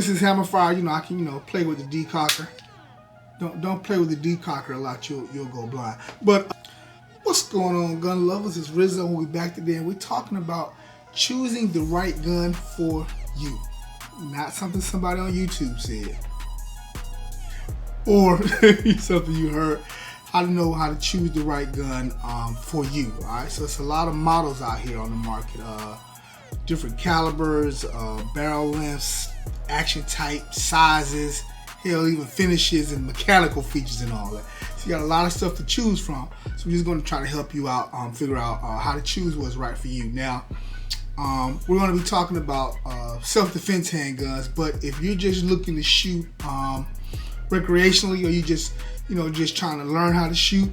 since it's hammer fire, I can, play with the decocker. Don't play with the decocker a lot, you'll go blind. But what's going on, gun lovers? It's Rizzo. We're back today, and we're talking about choosing the right gun for you. Not something somebody on YouTube said, or something you heard. How to know how to choose the right gun for you. All right, so it's a lot of models out here on the market. Different calibers, barrel lengths, action type, sizes, hell, even finishes and mechanical features and all that. So you got a lot of stuff to choose from. So we're just going to try to help you out, figure out how to choose what's right for you. Now, we're going to be talking about self-defense handguns, but if you're just looking to shoot recreationally, or you just trying to learn how to shoot,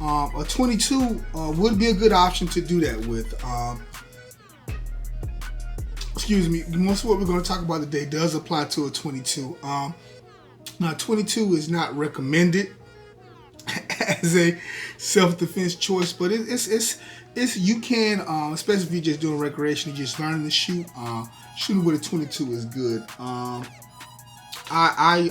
a 22 would be a good option to do that with. Excuse me, most of what we're going to talk about today does apply to a 22. Now, 22 is not recommended as a self-defense choice, but it's you can, especially if you're just doing recreation, you're just learning to shoot. Shooting with a 22 is good. I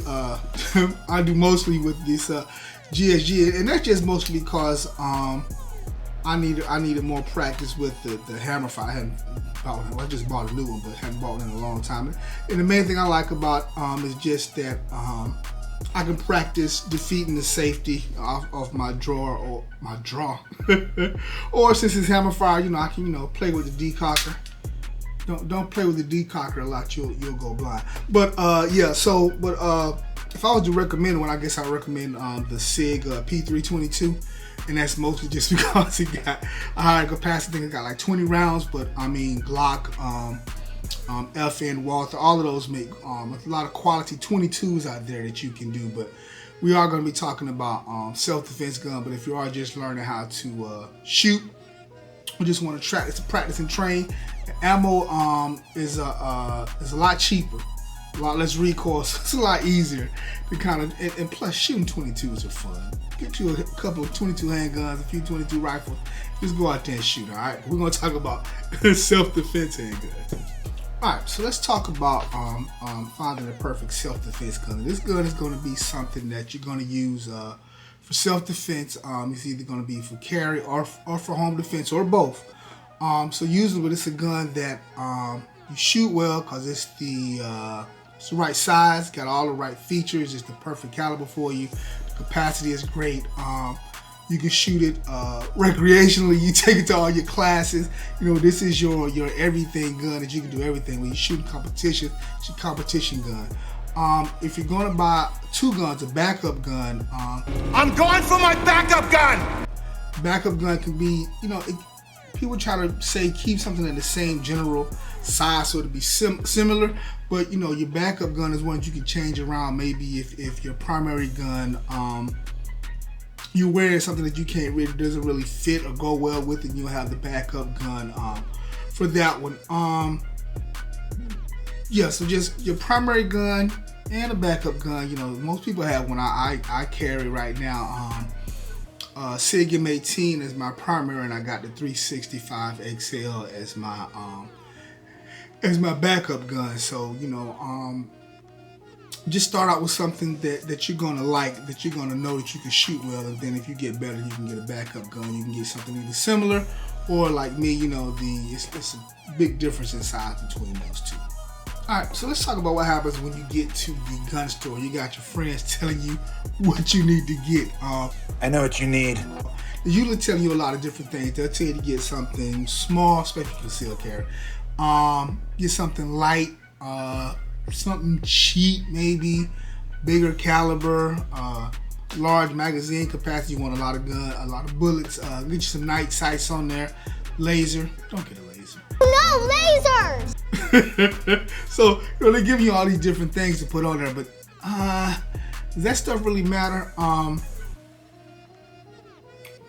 do mostly with this GSG, and that's just mostly because I needed more practice with the hammer fire. I hadn't bought one. I just bought a new one, but hadn't bought one in a long time. And the main thing I like about is just that I can practice defeating the safety off my drawer or my draw. Or since it's hammer fire, I can play with the decocker. Don't play with the decocker a lot, you'll go blind. But yeah, so if I was to recommend one, I guess I recommend the SIG P322, and that's mostly just because it got a higher capacity. I think it got like 20 rounds, but I mean Glock, FN, Walther, all of those make a lot of quality 22s out there that you can do. But we are going to be talking about self-defense gun. But if you are just learning how to shoot, we just want to practice and train. The ammo is a lot cheaper, a lot less recoil, so it's a lot easier to kind of, and plus shooting 22s are fun. Get you a couple of 22 handguns, a few 22 rifles, just go out there and shoot, all right? We're going to talk about self-defense handguns. All right, so let's talk about finding the perfect self-defense gun. This gun is going to be something that you're going to use for self-defense. It's either going to be for carry or for home defense, or both. So usually it's a gun that you shoot well because it's the right size, got all the right features, it's the perfect caliber for you. The capacity is great. You can shoot it recreationally. You take it to all your classes. This is your everything gun that you can do everything. When you shoot in competition, it's your competition gun. If you're going to buy two guns, a backup gun. I'm going for my backup gun! Backup gun can be, people try to say keep something in the same general size so it'll be similar, but your backup gun is one you can change around. Maybe if your primary gun, you're wearing something that doesn't really fit or go well with it, you'll have the backup gun for that one. Yeah, so just your primary gun and a backup gun. Most people have one. I carry right now SIG M18 is my primary, and I got the 365 XL as my backup gun. So just start out with something that you're gonna like, that you're gonna know that you can shoot well, and then if you get better, you can get a backup gun. You can get something either similar or like me, it's a big difference in size between those two. All right, so let's talk about what happens when you get to the gun store. You got your friends telling you what you need to get. I know what you need. They usually tell you a lot of different things. They'll tell you to get something small, especially conceal carry. Get something light, something cheap, maybe bigger caliber, large magazine capacity. You want a lot of bullets. Get you some night sights on there. Laser. Don't get a laser. No, lasers! So they're giving you all these different things to put on there, but does that stuff really matter?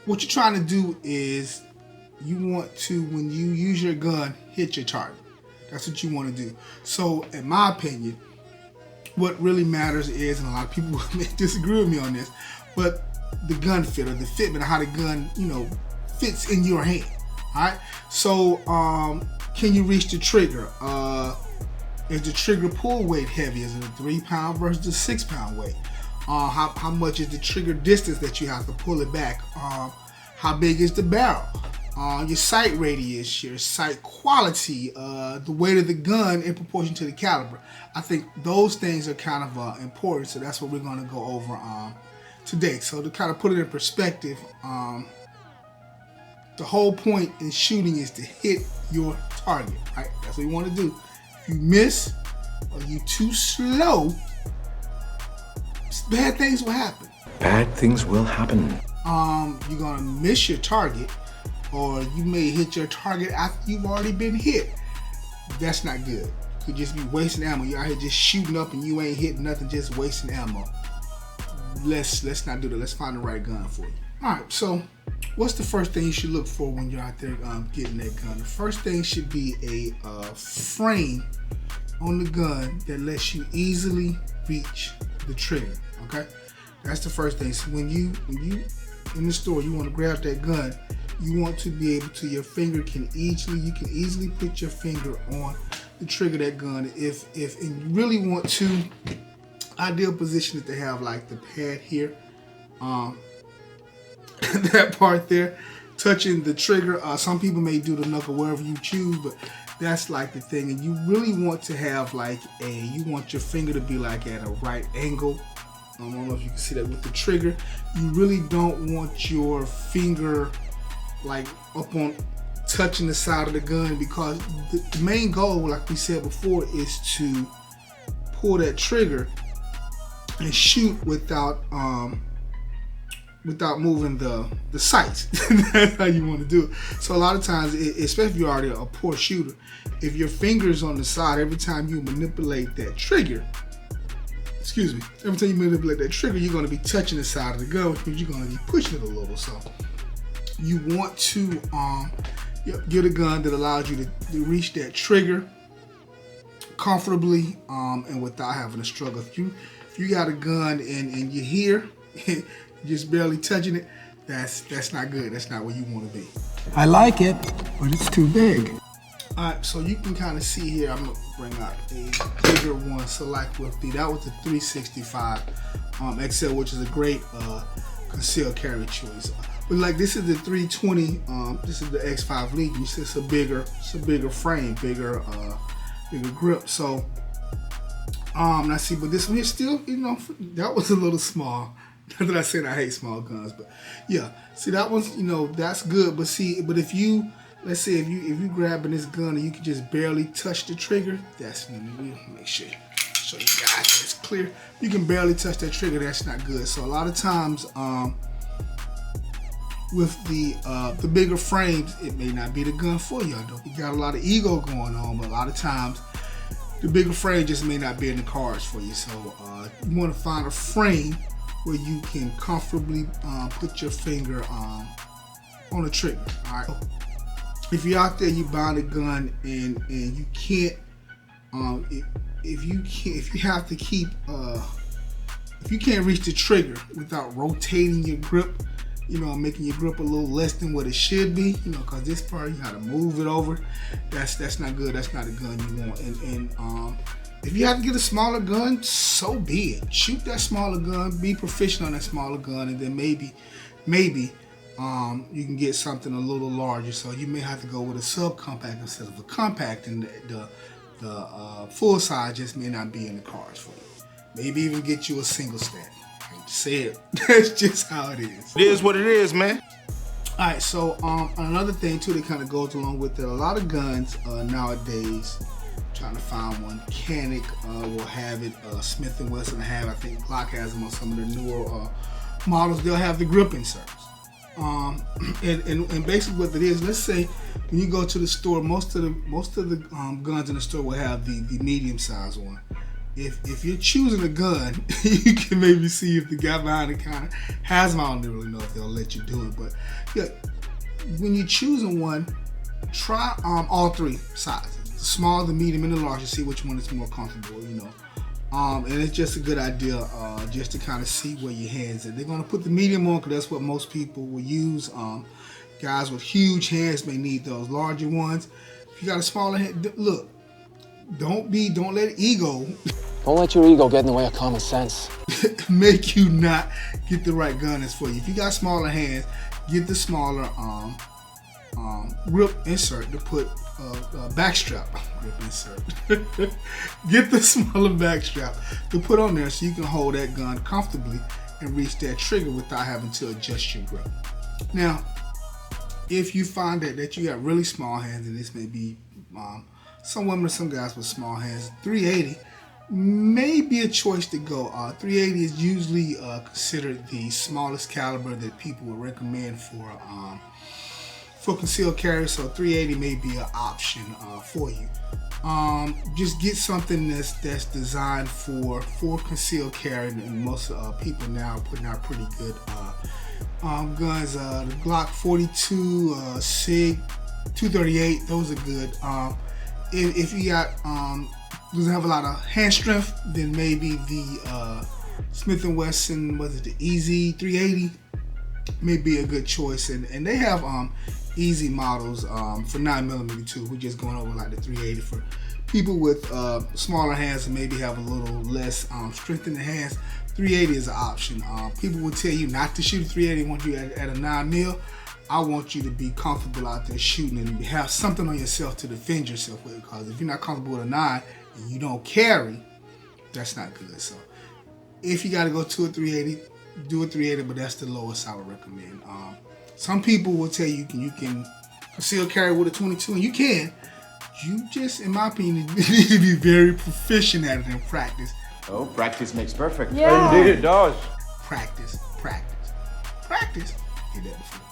What you're trying to do is you want to, when you use your gun, hit your target. That's what you want to do. So in my opinion, what really matters is, and a lot of people may disagree with me on this, but the gun fit, or the fitment, how the gun, fits in your hand. All right. So can you reach the trigger? Is the trigger pull weight heavy? Is it a 3 pound versus a 6 pound weight? How much is the trigger distance that you have to pull it back? How big is the barrel? Your sight radius, your sight quality, the weight of the gun in proportion to the caliber. I think those things are kind of important, so that's what we're going to go over today. So to kind of put it in perspective, the whole point in shooting is to hit your target, right? That's what you want to do. If you miss or you too slow, bad things will happen. Bad things will happen. You're gonna miss your target, or you may hit your target after you've already been hit. That's not good. You could just be wasting ammo. You're out here just shooting up and you ain't hitting nothing, just wasting ammo. Let's not do that. Let's find the right gun for you. All right, so what's the first thing you should look for when you're out there getting that gun? The first thing should be a frame on the gun that lets you easily reach the trigger. Okay, that's the first thing. So when you in the store, you want to grab that gun, you want to be able to, you can easily put your finger on the trigger of that gun. If and you really want to, ideal position is to have like the pad here, that part there, touching the trigger. Some people may do the knuckle wherever you choose, but that's like the thing. And you really want to have like you want your finger to be like at a right angle. I don't know if you can see that with the trigger. You really don't want your finger like up on touching the side of the gun, because the main goal, like we said before, is to pull that trigger and shoot without moving the sights. That's how you want to do it. So a lot of times, especially if you're already a poor shooter, if your finger's on the side, every time you manipulate that trigger, every time you manipulate that trigger, you're going to be touching the side of the gun, which means you're going to be pushing it a little. So you want to get a gun that allows you to reach that trigger comfortably and without having to struggle. If you got a gun and you're here, just barely touching it, that's not good. That's not where you want to be. I like it, but it's too big. All right, so you can kind of see here, I'm gonna bring out a bigger one. So like that was the 365 XL, which is a great concealed carry choice. But like this is the 320, this is the X5 Legion. It's a bigger frame, bigger grip. So now see, but this one here still, that was a little small. Not that I said I hate small guns, but yeah. See, that one's, that's good. But see, if you, let's say if you grabbing this gun and you can just barely touch the trigger, that's, let me make sure, show you guys it's clear. You can barely touch that trigger, that's not good. So a lot of times, with the bigger frames, it may not be the gun for you. I know you got a lot of ego going on, but a lot of times the bigger frame just may not be in the cards for you. So you want to find a frame where you can comfortably put your finger on the trigger. All right. If you're out there, you buying a gun and you can't, if you can't reach the trigger without rotating your grip, making your grip a little less than what it should be, because this part you gotta move it over. That's not good. That's not a gun you want. And if you have to get a smaller gun, so be it. Shoot that smaller gun, be proficient on that smaller gun, and then maybe you can get something a little larger. So you may have to go with a subcompact instead of a compact, and the full size just may not be in the cards for you. Maybe even get you a single stack. I hate to say it, that's just how it is. It is what it is, man. All right, so another thing too that kind of goes along with it, a lot of guns nowadays, trying to find one, Canic will have it, Smith & Wesson will have it, I think Glock has them on some of the newer models, they'll have the grip inserts. And basically what it is, let's say when you go to the store, most of the guns in the store will have the medium size one. If you're choosing a gun, you can maybe see if the guy behind the counter has them. I don't really know if they'll let you do it, but yeah, when you're choosing one, try all three sizes: the small, the medium, and the large, to see which one is more comfortable. And it's just a good idea just to kind of see where your hands are. They're gonna put the medium on because that's what most people will use. Guys with huge hands may need those larger ones. If you got a smaller hand, look. don't let ego Don't let your ego get in the way of common sense. make you not get the right gun that's for you. If you got smaller hands, get the smaller grip insert to put back strap. Grip insert. Get the smaller back strap to put on there so you can hold that gun comfortably and reach that trigger without having to adjust your grip. Now, if you find that you got really small hands, and this may be some women or some guys with small hands, 380 may be a choice to go. 380 is usually considered the smallest caliber that people would recommend for concealed carry, so 380 may be an option for you. Just get something that's designed for concealed carry, and most people now are putting out pretty good guns. The Glock 42, SIG 238, those are good. If you got doesn't have a lot of hand strength, then maybe the Smith & Wesson, was it the EZ 380, may be a good choice. And they have easy models for 9mm too. We're just going over like the 380 for people with smaller hands and maybe have a little less strength in the hands. 380 is an option. People will tell you not to shoot a 380. Want you at a 9mm. I want you to be comfortable out there shooting and have something on yourself to defend yourself with. Because if you're not comfortable with a 9 and you don't carry, that's not good. So if you got to go to a 380, do a 380, but that's the lowest I would recommend. Some people will tell you you can conceal carry with a 22, and you can. You just, in my opinion, need to be very proficient at it in practice. Oh, practice makes perfect. Yeah. Indeed it does. Practice. Did that before.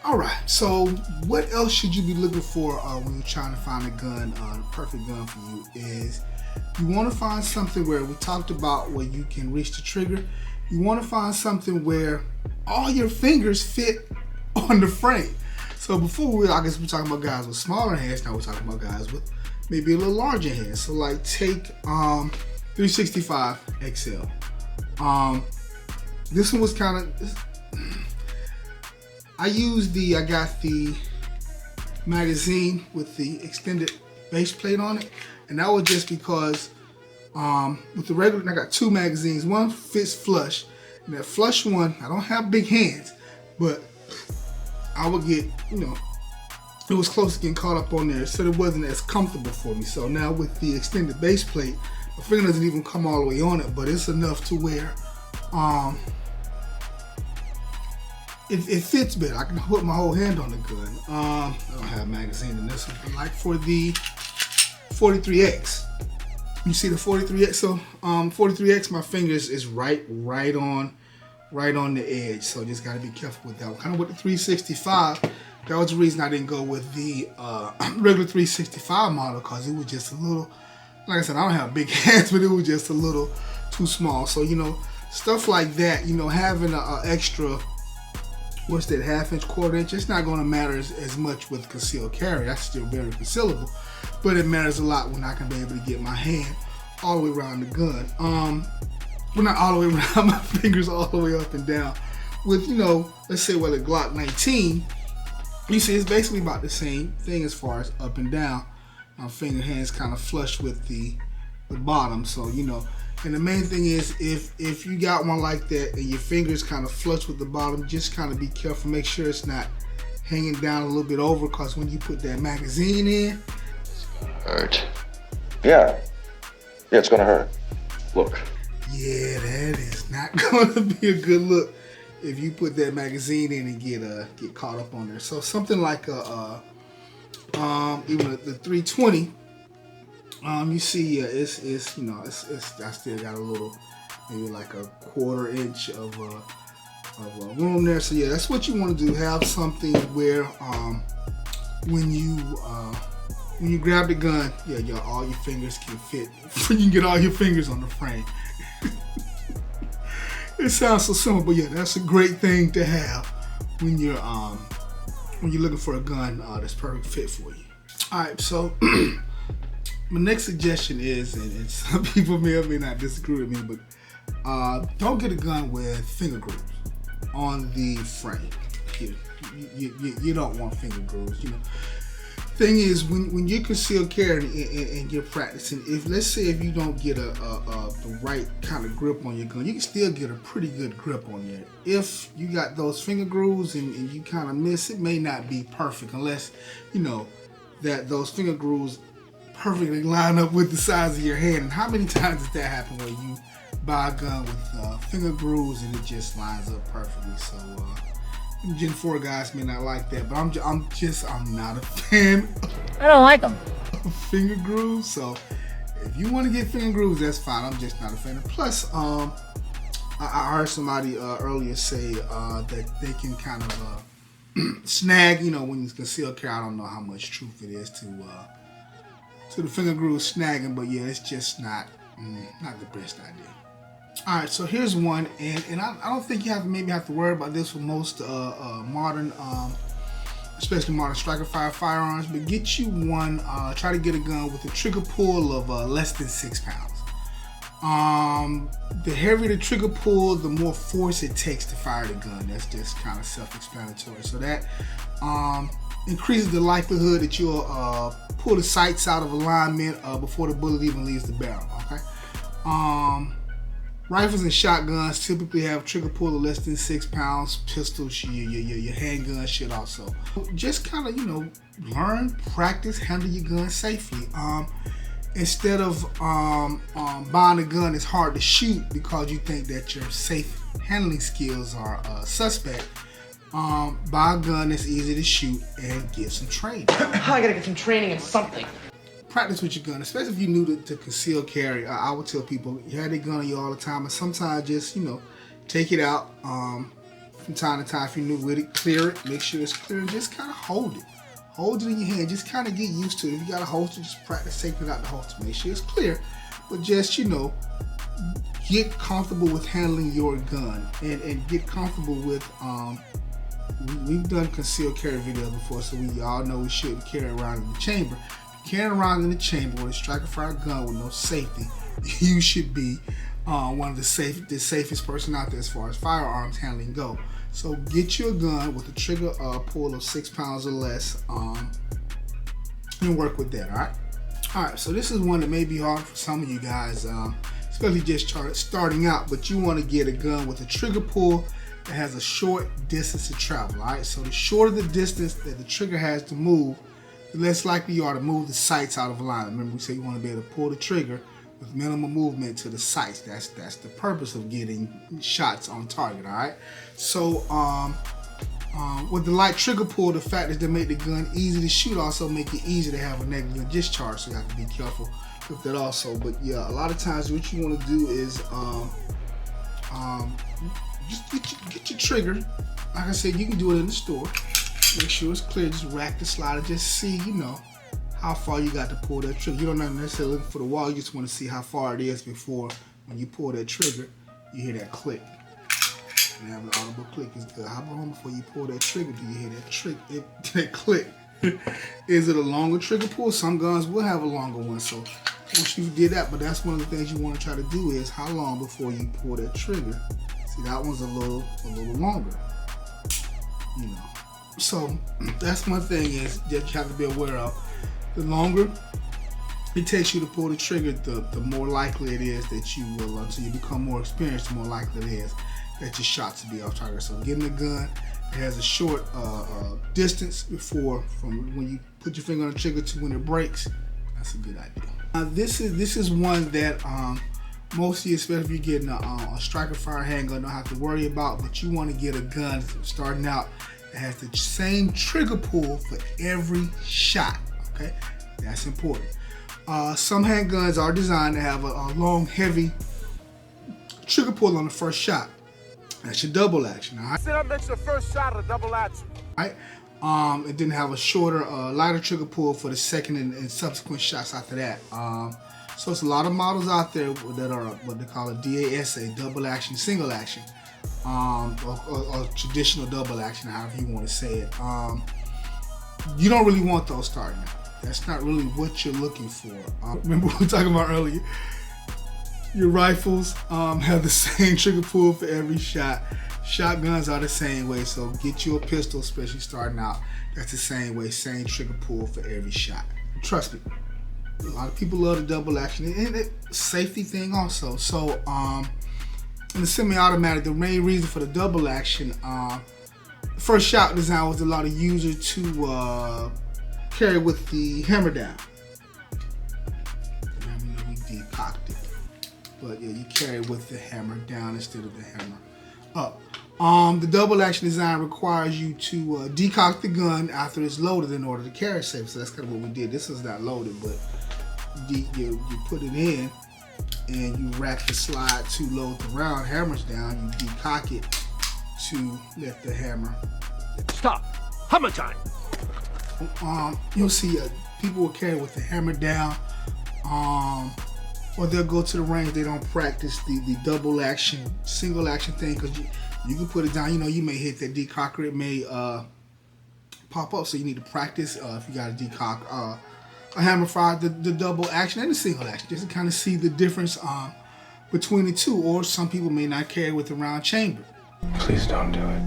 All right, so what else should you be looking for when you're trying to find a gun? The perfect gun for you is you want to find something where we talked about where you can reach the trigger. You want to find something where all your fingers fit on the frame. So before I guess we're talking about guys with smaller hands. Now we're talking about guys with maybe a little larger hands. So like take 365 XL. This one was kind of. I got the magazine with the extended base plate on it, and that was just because with the regular, I got two magazines. One fits flush, and that flush one, I don't have big hands, but I would get, it was close to getting caught up on there, so it wasn't as comfortable for me. So now with the extended base plate, my finger doesn't even come all the way on it, but it's enough to where it fits better. I can put my whole hand on the gun. I don't have a magazine in this one, but like for the 43X, you see the 43X. So 43X, my fingers is right on the edge. So just gotta be careful with that one. Kind of with the 365, that was the reason I didn't go with the regular 365 model, because it was just a little. Like I said, I don't have big hands, but it was just a little too small. So stuff like that. Having an extra. What's that, half-inch, quarter-inch? It's not going to matter as much with concealed carry. That's still very concealable, but it matters a lot when I can be able to get my hand all the way around the gun. Well, not all the way around, my fingers all the way up and down. With, let's say with a Glock 19, you see it's basically about the same thing as far as up and down. My finger hands kind of flush with the bottom, so And the main thing is, if you got one like that and your fingers kind of flush with the bottom, just kind of be careful. Make sure it's not hanging down a little bit over, because when you put that magazine in, it's gonna hurt. Yeah, it's gonna hurt. Look. Yeah, that is not gonna be a good look if you put that magazine in and get caught up on there. So something like even the 320. You see, it's I still got a little, maybe like a quarter-inch of room there. So yeah, that's what you want to do. Have something where when you grab the gun, all your fingers can fit. You can get all your fingers on the frame. It sounds so simple, but yeah, that's a great thing to have when you're looking for a gun that's perfect fit for you. All right, so. My next suggestion is, and some people may or may not disagree with me, but don't get a gun with finger grooves on the frame. You don't want finger grooves. thing is, when you conceal carry and you're practicing, let's say if you don't get the right kind of grip on your gun, you can still get a pretty good grip on it. If you got those finger grooves and you kind of miss, it may not be perfect unless you know that those finger grooves perfectly line up with the size of your hand. And how many times does that happen where you buy a gun with finger grooves and it just lines up perfectly? So Gen 4 guys may not like that, but I'm not a fan. I don't like them. Of finger grooves. So if you want to get finger grooves, that's fine. I'm just not a fan. Plus, I heard somebody earlier say that they can kind of snag. You know, when you conceal carry, I don't know how much truth it is to the finger groove snagging, but yeah, it's just not the best idea. All right, so here's one, and I don't think you have to worry about this for most modern, especially modern striker fire firearms. But get you one. Try to get a gun with a trigger pull of less than 6 pounds. The heavier the trigger pull, the more force it takes to fire the gun. That's just kind of self-explanatory. So that increases the likelihood that you'll pull the sights out of alignment before the bullet even leaves the barrel. Okay. Rifles and shotguns typically have trigger pull of less than 6 pounds. Pistols, your handgun should also. Just kind of, learn, practice, handle your gun safely. Instead of buying a gun that's hard to shoot because you think that your safe handling skills are suspect, buy a gun that's easy to shoot and get some training. I gotta get some training in something. Practice with your gun, especially if you're new to conceal carry. I would tell people, you have a gun on you all the time, and sometimes just, take it out from time to time. If you're new with it, clear it, make sure it's clear, and just kind of hold it. Hold it in your hand, just kind of get used to it. If you got a holster, just practice taking it out the holster. Make sure it's clear, but just, get comfortable with handling your gun and get comfortable with, we've done concealed carry videos before, so we all know we shouldn't carry around in the chamber. Carrying around in the chamber with a striker fire gun with no safety, you should be one of the safest person out there as far as firearms handling go. So get you a gun with a trigger pull of 6 pounds or less, and work with that. All right. So this is one that may be hard for some of you guys, especially just starting out. But you want to get a gun with a trigger pull that has a short distance to travel. All right. So the shorter the distance that the trigger has to move, the less likely you are to move the sights out of alignment. Remember, we said you want to be able to pull the trigger with minimal movement to the sights. That's the purpose of getting shots on target. All right. So with the light trigger pull, the factors that make the gun easy to shoot also make it easy to have a negative discharge. So you have to be careful with that also. But yeah, a lot of times what you want to do is just get your trigger. Like I said, you can do it in the store. Make sure it's clear, just rack the slider, just see, how far you got to pull that trigger. You don't necessarily look for the wall, you just want to see how far it is before when you pull that trigger, you hear that click. And have an audible click is good. How long before you pull that trigger do you hear that click? Is it a longer trigger pull? Some guns will have a longer one, so once you did that, but that's one of the things you want to try to do is how long before you pull that trigger. See, that one's a little longer, So that's one thing is that you have to be aware of. The longer it takes you to pull the trigger, the more likely it is that you will, until you become more experienced, the more likely it is that your shots will be off target. So getting a gun that has a short distance from when you put your finger on the trigger to when it breaks, that's a good idea. This is one that most of you, especially if you're getting a striker fire handgun, don't have to worry about, but you want to get a gun starting out that has the same trigger pull for every shot. Okay, that's important. Some handguns are designed to have a long, heavy trigger pull on the first shot. That's your double action. All right. That makes the first shot a double action. All right. It didn't have a shorter, lighter trigger pull for the second and subsequent shots after that. So it's a lot of models out there that are what they call a DASA, double action, single action, or traditional double action, however you want to say it. You don't really want those starting out. That's not really what you're looking for. Remember what we were talking about earlier? Your rifles have the same trigger pull for every shot. Shotguns are the same way, so get you a pistol, especially starting out. That's the same way, same trigger pull for every shot. Trust me, a lot of people love the double action, and it's safety thing also. So in the semi-automatic, the main reason for the double action, the first shot design was a lot of user to carry with the hammer down. We decocked it, but yeah, you carry with the hammer down instead of the hammer up. The double action design requires you to decock the gun after it's loaded in order to carry safe. So that's kind of what we did. This is not loaded, but you put it in and you rack the slide to load the round. Hammers down. You decock it to let the hammer. Stop. Hammer time. You'll see people will carry with the hammer down, or they'll go to the range. They don't practice the double action, single action thing because you can put it down. You know, you may hit that decocker. It may pop up, so you need to practice if you got to decock a hammer fire, the double action and the single action, just to kind of see the difference between the two. Or some people may not carry with the round chamber. Please don't do it.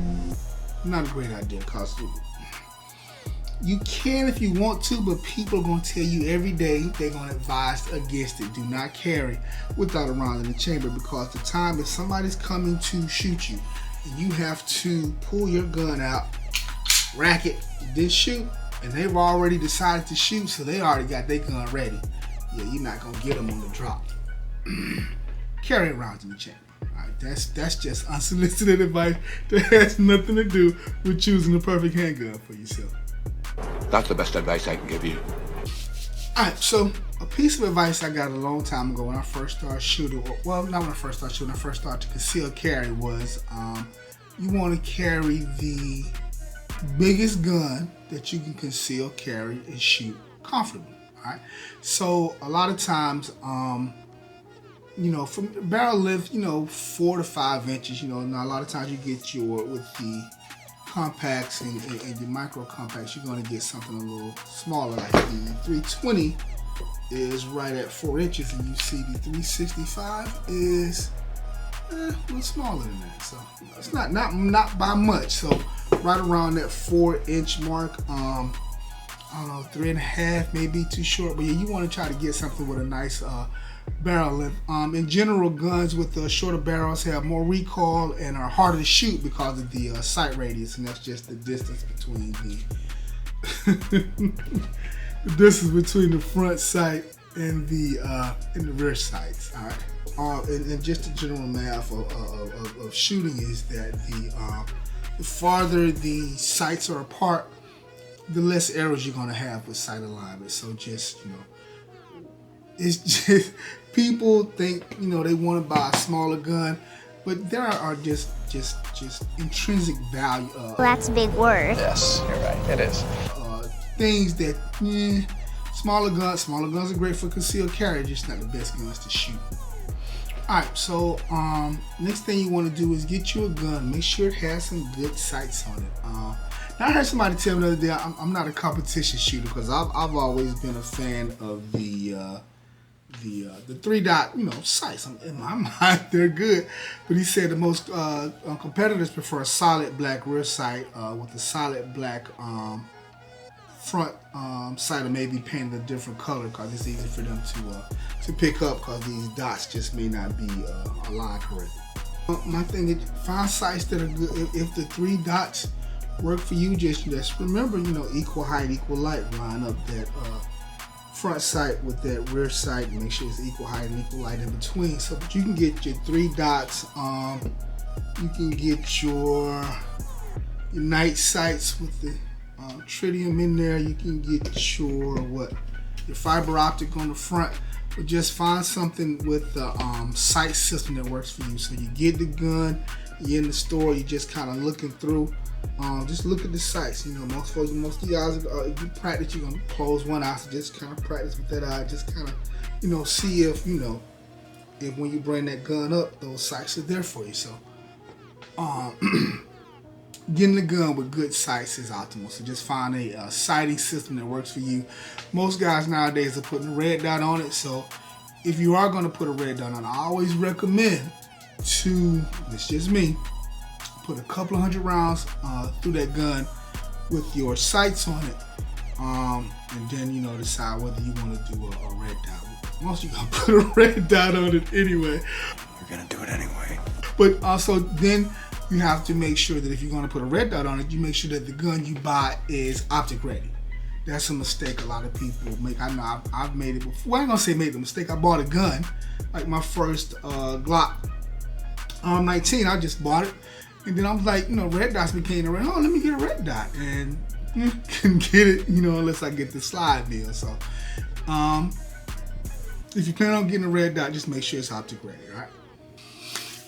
Not a great idea, cause you can if you want to, but people are going to tell you every day they're going to advise against it. Do not carry without a round in the chamber, because the time if somebody's coming to shoot you and you have to pull your gun out, rack it, then shoot, and they've already decided to shoot, so they already got their gun ready. Yeah, you're not going to get them on the drop. Carry rounds in the chamber. That's just unsolicited advice that has nothing to do with choosing the perfect handgun for yourself. That's the best advice I can give you. Alright, so a piece of advice I got a long time ago when I first started shooting, well, not when I first started shooting, I first started to conceal carry was you want to carry the biggest gun that you can conceal carry and shoot comfortably. Alright, so a lot of times, you know, from barrel length, you know, 4 to 5 inches. You know, now a lot of times you get your with the compacts and the micro compacts, you're going to get something a little smaller. Like the 320 is right at 4 inches, and you see the 365 is a little smaller than that. So it's not by much. So right around that 4-inch mark. I don't know, 3.5 may be too short, but yeah, you want to try to get something with a nice barrel length. In general, guns with shorter barrels have more recoil and are harder to shoot because of the sight radius, and that's just the distance between the distance between the front sight and the rear sights. All right, and just the general math of shooting is that the farther the sights are apart, the less errors you're gonna have with sight alignment. So just, you know, it's just people think, you know, they want to buy a smaller gun, but there are just intrinsic value. That's a big word. Yes, you're right. It is. Things that smaller guns are great for concealed carry, just not the best guns to shoot. All right, so next thing you want to do is get you a gun. Make sure it has some good sights on it. Now I heard somebody tell me the other day, I'm not a competition shooter because I've always been a fan of the 3-dot, you know, sights. In my mind, they're good. But he said the most competitors prefer a solid black rear sight with a solid black front sight, or maybe painted a different color because it's easy for them to pick up because these dots just may not be aligned correctly. My thing is, find sights that are good. If the 3 dots work for you, just remember, you know, equal height, equal light. Line up that front sight with that rear sight. Make sure it's equal height and equal light in between. So that you can get your 3 dots. You can get your night sights with the tritium in there. You can get your fiber optic on the front. But just find something with the sight system that works for you. So you get the gun, you're in the store, you're just kind of looking through. Just look at the sights. You know, most of you guys, if you practice, you're gonna close one eye. So just kind of practice with that eye. Just kind of, you know, see if, you know, if when you bring that gun up, those sights are there for you. So, getting the gun with good sights is optimal. So just find a sighting system that works for you. Most guys nowadays are putting a red dot on it. So if you are going to put a red dot on, I always recommend to, it's just me, put a couple of hundred rounds through that gun with your sights on it, and then decide whether you want to do a red dot. Most of you gonna put a red dot on it anyway. You're gonna do it anyway. But also then you have to make sure that if you're gonna put a red dot on it, you make sure that the gun you buy is optic ready. That's a mistake a lot of people make. I know I've made it before. Well, I ain't gonna say made the mistake. I bought a gun, like my first Glock 19. I just bought it, and then I was like, red dots became around. Oh, let me get a red dot, and couldn't get it, unless I get the slide deal. So, if you plan on getting a red dot, just make sure it's optic ready, all right?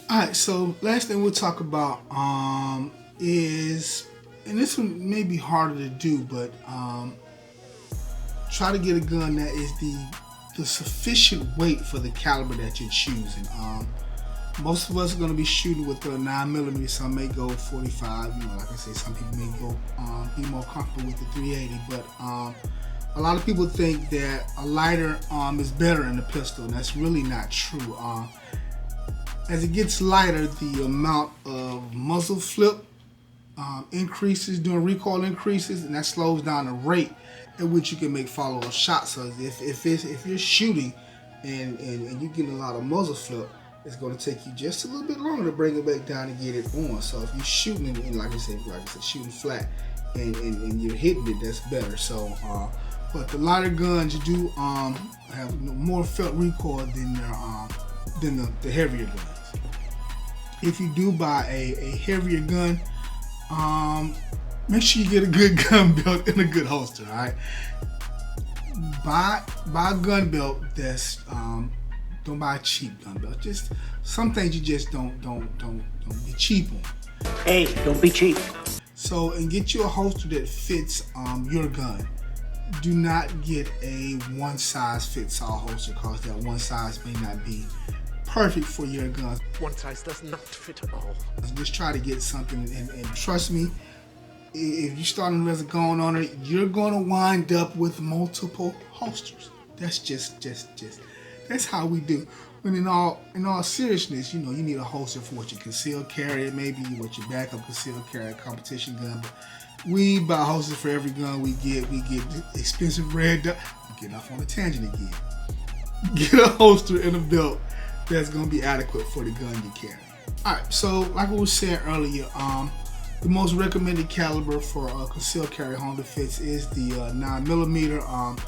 All right. So, last thing we'll talk about is, and this one may be harder to do, but try to get a gun that is the sufficient weight for the caliber that you're choosing. Most of us are going to be shooting with a 9mm. Some may go 45. Like I say, some people may go be more comfortable with the 380. But a lot of people think that a lighter is better in the pistol, and that's really not true. As it gets lighter, the amount of muzzle flip increases, doing recoil increases, and that slows down the rate at which you can make follow-up shots. So if you're shooting and you're getting a lot of muzzle flip, it's going to take you just a little bit longer to bring it back down and get it on. So if you're shooting and like I said, shooting flat and you're hitting it, that's better. So but the lighter guns do have more felt recoil than the heavier guns. If you do buy a heavier gun, make sure you get a good gun belt and a good holster. All right, buy a gun belt that's don't buy a cheap gun belt. Just some things you just don't be cheap on. Hey, don't be cheap. So, and get you a holster that fits your gun. Do not get a one size fits all holster, because that one size may not be perfect for your gun. One size does not fit all. Just try to get something, and trust me, if you start investing going on it, you're going to wind up with multiple holsters. That's just that's how we do. When in all seriousness, you need a holster for what you conceal carry, maybe what your backup conceal carry competition gun. But we buy holsters for every gun we get. We get expensive red dot. I'm getting off on a tangent again. Get a holster and a belt that's going to be adequate for the gun you carry. All right, so like we were saying earlier, the most recommended caliber for concealed carry home defense is the 9mm.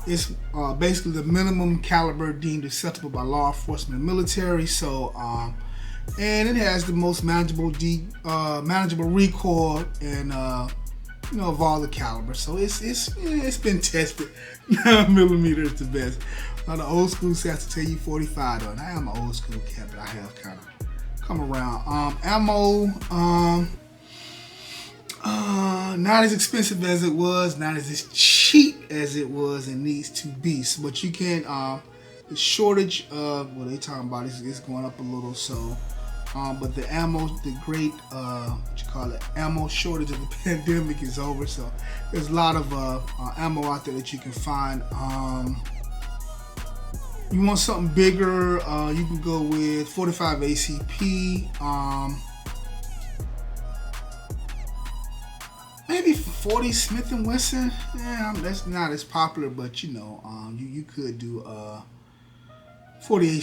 It's basically the minimum caliber deemed acceptable by law enforcement and military. So, and it has the most manageable recoil and of all the calibers. So it's been tested. 9mm is the best. The old school has to tell you 45 though, and I am an old school cat, but I have kind of come around. Ammo, not as expensive as it was, not as cheap as it was and needs to be. So, but you can, the shortage of what they talking about is going up a little. So, but the ammo, the great ammo shortage of the pandemic is over. So there's a lot of ammo out there that you can find. You want something bigger, you can go with 45 ACP. Maybe 40 Smith & Wesson. Yeah, that's not as popular, but you could do 40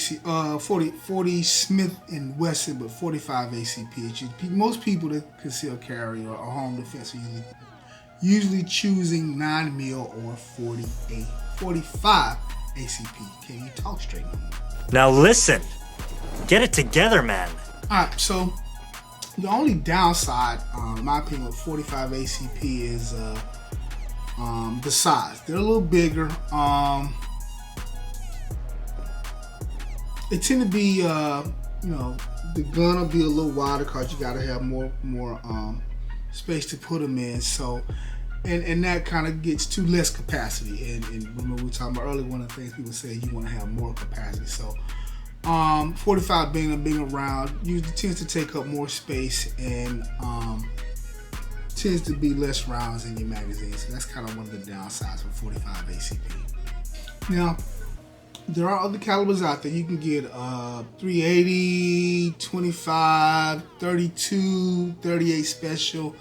Smith & Wesson, but 45 ACP. Most people that conceal carry or home defense are usually choosing 9mm or 45 ACP. Can you talk straight now? Now listen, get it together, man. All right, so the only downside, in my opinion, with 45 ACP is the size. They're a little bigger. They tend to be, the gun will be a little wider because you got to have more space to put them in. So, and that kind of gets to less capacity. And remember we were talking about earlier, one of the things people say you want to have more capacity. So, 45 being a bigger round usually tends to take up more space and tends to be less rounds in your magazine. So that's kind of one of the downsides for 45 ACP. Now, there are other calibers out there. You can get 380, 25, 32, 38 special.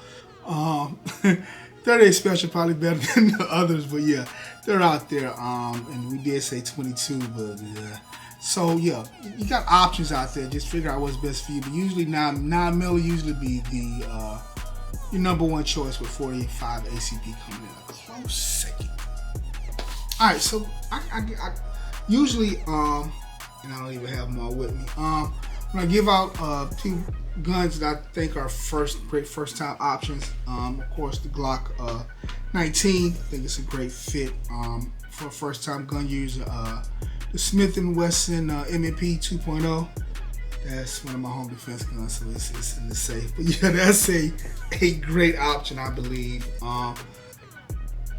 38 special probably better than the others, but yeah, they're out there. And we did say 22, but yeah. So yeah, you got options out there. Just figure out what's best for you. But usually 9mm usually be the your number one choice, with 45 ACP coming in a close second. All right, so I usually and I don't even have them all with me. When I give out 2 guns that I think are great first time options, of course the Glock 19. I think it's a great fit for a first time gun user. The Smith & Wesson M&P 2.0. That's one of my home defense guns, so it's in the safe. But yeah, that's a great option, I believe.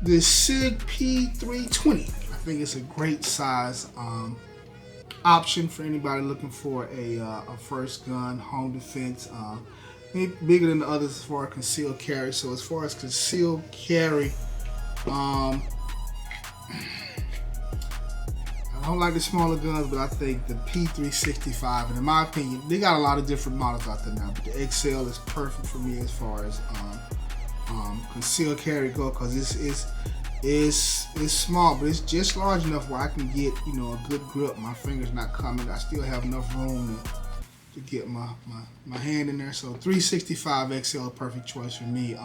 The SIG P320. I think it's a great size option for anybody looking for a first gun home defense. Maybe bigger than the others as far as concealed carry. So as far as concealed carry, I don't like the smaller guns, but I think the P365, and in my opinion, they got a lot of different models out there now, but the XL is perfect for me as far as concealed carry go, because it's small, but it's just large enough where I can get, you know, a good grip. My finger's not coming. I still have enough room to get my hand in there. So 365 XL, perfect choice for me.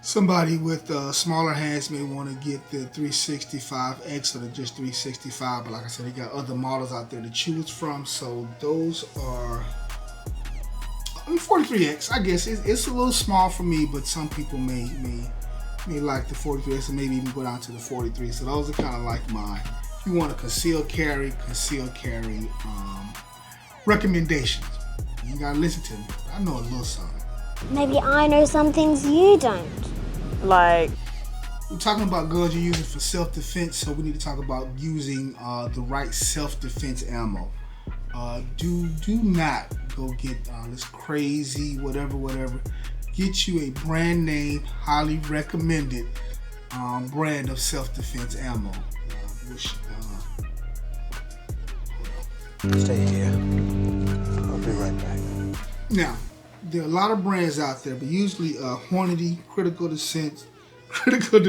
Somebody with smaller hands may want to get the 365X or the just 365, but like I said, they got other models out there to choose from. So those are 43X. I guess it's a little small for me, but some people may like the 43X and maybe even go down to the 43. So those are kind of like my, if you want a concealed carry recommendations. You gotta listen to me. I know a little something. Maybe I know some things you don't. Like? We're talking about guns you're using for self-defense, so we need to talk about using the right self-defense ammo. Do not go get this crazy whatever. Get you a brand name, highly recommended brand of self-defense ammo. Stay here. I'll be right back. Now, there are a lot of brands out there, but usually Hornady, Critical Defense, Critical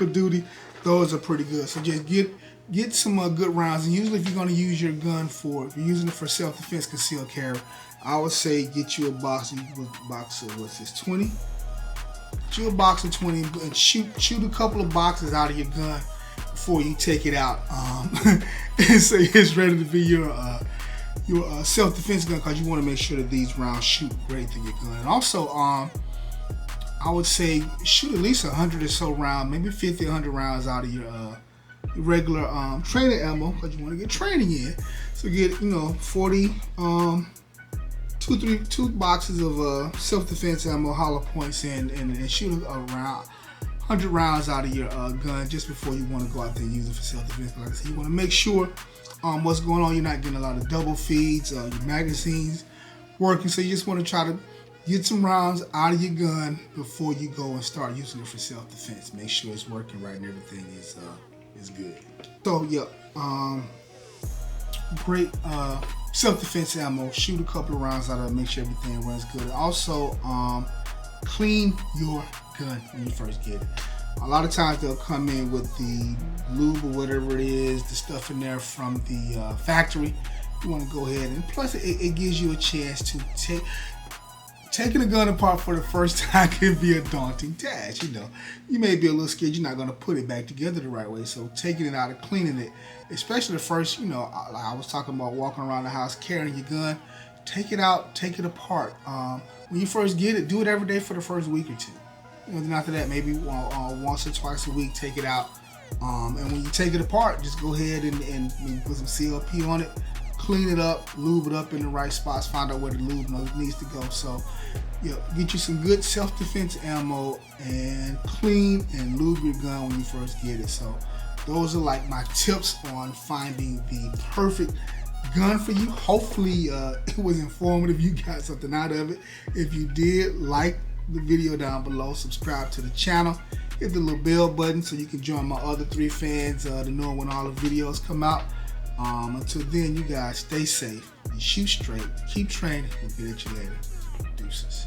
Duty, those are pretty good. So just get some good rounds. And usually if you're going to use your gun if you're using it for self-defense concealed carry, I would say get you a box of, what's this, 20? Get you a box of 20 and shoot a couple of boxes out of your gun before you take it out. And say it's ready to be your self-defense gun, because you want to make sure that these rounds shoot great through your gun. And also, I would say shoot at least 100 or so rounds, maybe 50, 100 rounds out of your regular training ammo, because you want to get training in. So get 40, two boxes of self-defense ammo, hollow points in, and shoot around 100 rounds out of your gun just before you want to go out there and use it for self-defense. Like I said, you want to make sure what's going on. You're not getting a lot of double feeds, your magazines working, so you just want to try to get some rounds out of your gun before you go and start using it for self-defense. Make sure it's working right and everything is good. So yeah, great self-defense ammo. Shoot a couple of rounds out of it, make sure everything runs good. Also, clean your gun when you first get it. A lot of times they'll come in with the lube or whatever it is, the stuff in there from the factory. You want to go ahead, and plus it gives you a chance to taking a gun apart for the first time can be a daunting task. You may be a little scared. You're not going to put it back together the right way. So taking it out and cleaning it, especially the first, like I was talking about walking around the house carrying your gun, take it out, take it apart. When you first get it, do it every day for the first week or two. Then after that, maybe once or twice a week, take it out. And when you take it apart, just go ahead and maybe put some CLP on it, clean it up, lube it up in the right spots, find out where the lube needs to go. So, get you some good self-defense ammo and clean and lube your gun when you first get it. So, those are like my tips on finding the perfect gun for you. Hopefully, it was informative. You got something out of it. If you did, like, the video down below. Subscribe to the channel. Hit the little bell button so you can join my other 3 fans to know when all the videos come out. Until then, you guys stay safe and shoot straight. Keep training. We'll get at you later. Deuces.